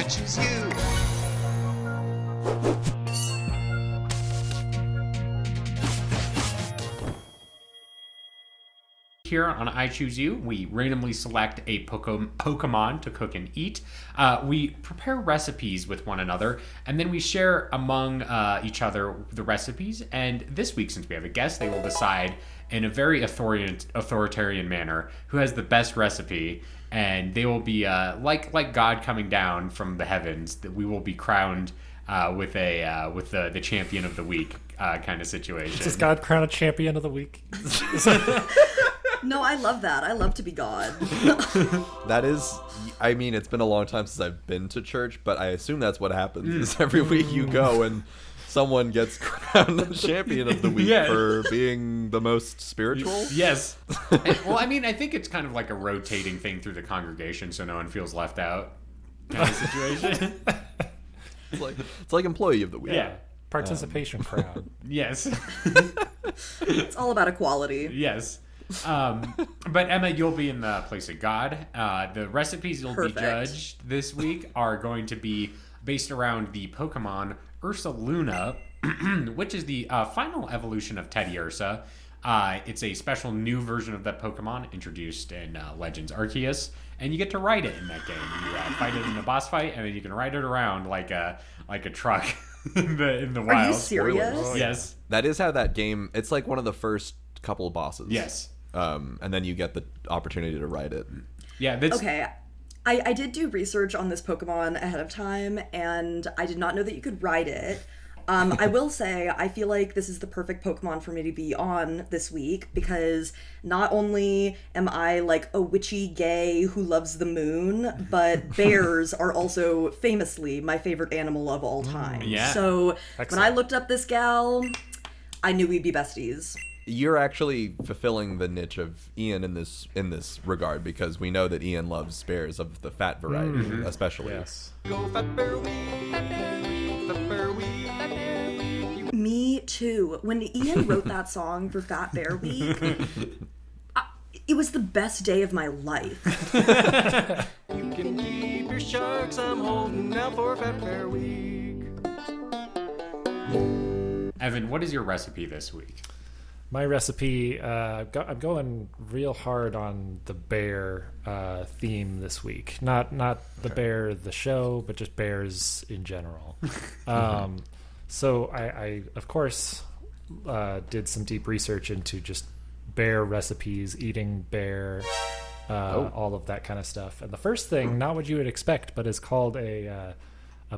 choose you. Here on I Choose You, we randomly select a Pokemon to cook and eat. We prepare recipes with one another, and then we share among each other the recipes. And this week, since we have a guest, they will decide in a very authoritarian manner who has the best recipe, and they will be like God coming down from the heavens. That we will be crowned with the champion of the week kind of situation. Does God crown a champion of the week? No, I love that. I love to be God. That is, I mean, it's been a long time since I've been to church, but I assume that's what happens. Is every week you go and someone gets crowned the champion of the week for being the most spiritual? Yes. Well, I mean, I think it's kind of like a rotating thing through the congregation so no one feels left out kind of situation. It's like employee of the week. Yeah. Participation crown. Yes. It's all about equality. Yes. But Emma, you'll be in the place of God. The recipes you'll be judged this week are going to be based around the Pokemon Ursaluna, which is the final evolution of Teddy Ursa. It's a special new version of that Pokemon introduced in Legends Arceus, and you get to ride it in that game. You fight it in a boss fight, and then you can ride it around like a truck in the wild. Are you serious? Oh, Yes. That is how that game. It's like one of the first couple of bosses. Yes. And then you get the opportunity to ride it. Yeah. Okay. I did do research on this Pokemon ahead of time, and I did not know that you could ride it. I will say, I feel like this is the perfect Pokemon for me to be on this week, because not only am I like a witchy gay who loves the moon, but bears are also famously my favorite animal of all time. Yeah. So Excellent. when I looked up this gal, I knew we'd be besties. You're actually fulfilling the niche of Ian in this regard, because we know that Ian loves bears of the fat variety, especially. Yes. Go Fat Bear Week, Fat Bear Week, Fat Bear Week, Fat Bear Week. Me too. When Ian wrote that song for Fat Bear Week, it was the best day of my life. You can keep your sharks, I'm holding out for Fat Bear Week. Evan, what is your recipe this week? My recipe, I'm going real hard on the bear theme this week. Not the bear, the show, but just bears in general. So I of course, did some deep research into just bear recipes, eating bear, all of that kind of stuff. And the first thing, not what you would expect, but is called a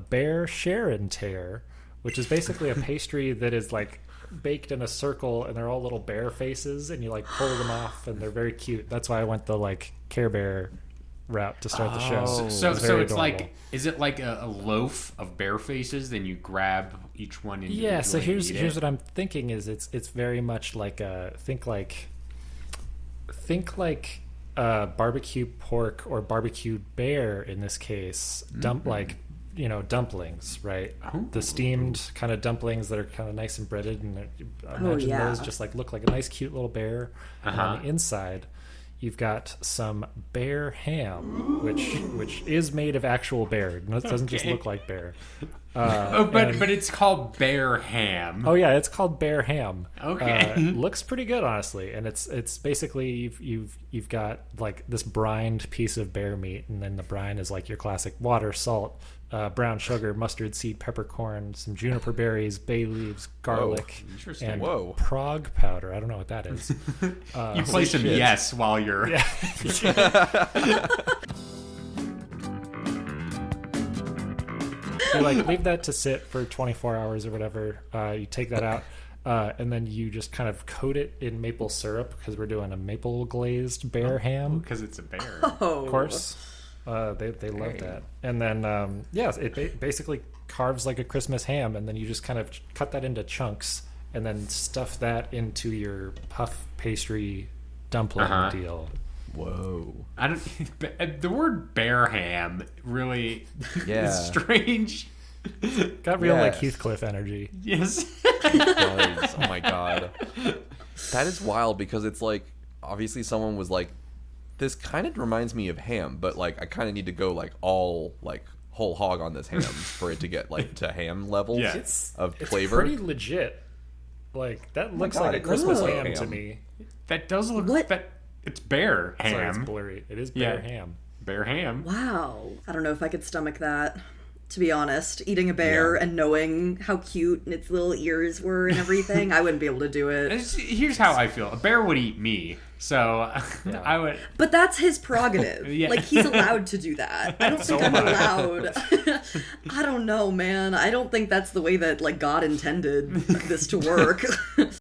bear share and tear, which is basically a pastry that is like baked in a circle, and they're all little bear faces, and you like pull them off, and they're very cute. That's why I went the like Care Bear route to start the show. So it's adorable. like, is it like a loaf of bear faces? Then you grab each one individually. Yeah. So here's and eat it? what I'm thinking is it's very much like think like barbecue pork or barbecued bear in this case. Like dumplings, right? Oh. The steamed kind of dumplings that are kind of nice and breaded, and imagine those just like look like a nice cute little bear. And on the inside you've got some bear ham, which is made of actual bear. It doesn't just look like bear. But it's called bear ham. Oh yeah, it's called bear ham. Okay. Looks pretty good, honestly, and it's basically you've got like this brined piece of bear meat, and then the brine is like your classic water, salt, brown sugar, mustard seed, peppercorn, some juniper berries, bay leaves, garlic, Interesting. and Whoa. prog powder. I don't know what that is. You play some yes while you're. Yeah. You like leave that to sit for 24 hours or whatever. You take that out, and then you just kind of coat it in maple syrup, because we're doing a maple glazed bear ham. Because it's a bear. Of course, they love that. And then it basically carves like a Christmas ham, and then you just kind of cut that into chunks, and then stuff that into your puff pastry dumpling deal. Whoa. I don't. The word bear ham really is strange. Got real like Heathcliff energy. Yes. It does. Oh my god. That is wild, because it's like obviously someone was like, this kind of reminds me of ham, but like I kind of need to go like all like whole hog on this ham for it to get like to ham levels Yeah. of It's flavor. pretty legit. Like that looks God, like a it Christmas looks like ham to ham. me. That does look. What? It's bear ham. Sorry, it's blurry. It is bear Yeah. ham. Bear ham. Wow. I don't know if I could stomach that, to be honest. Eating a bear Yeah. and knowing how cute its little ears were and everything, I wouldn't be able to do it. Here's how I feel. A bear would eat me, so I would. But that's his prerogative. Yeah. Like, he's allowed to do that. I don't think I'm allowed. I don't know, man. I don't think that's the way that, like, God intended this to work.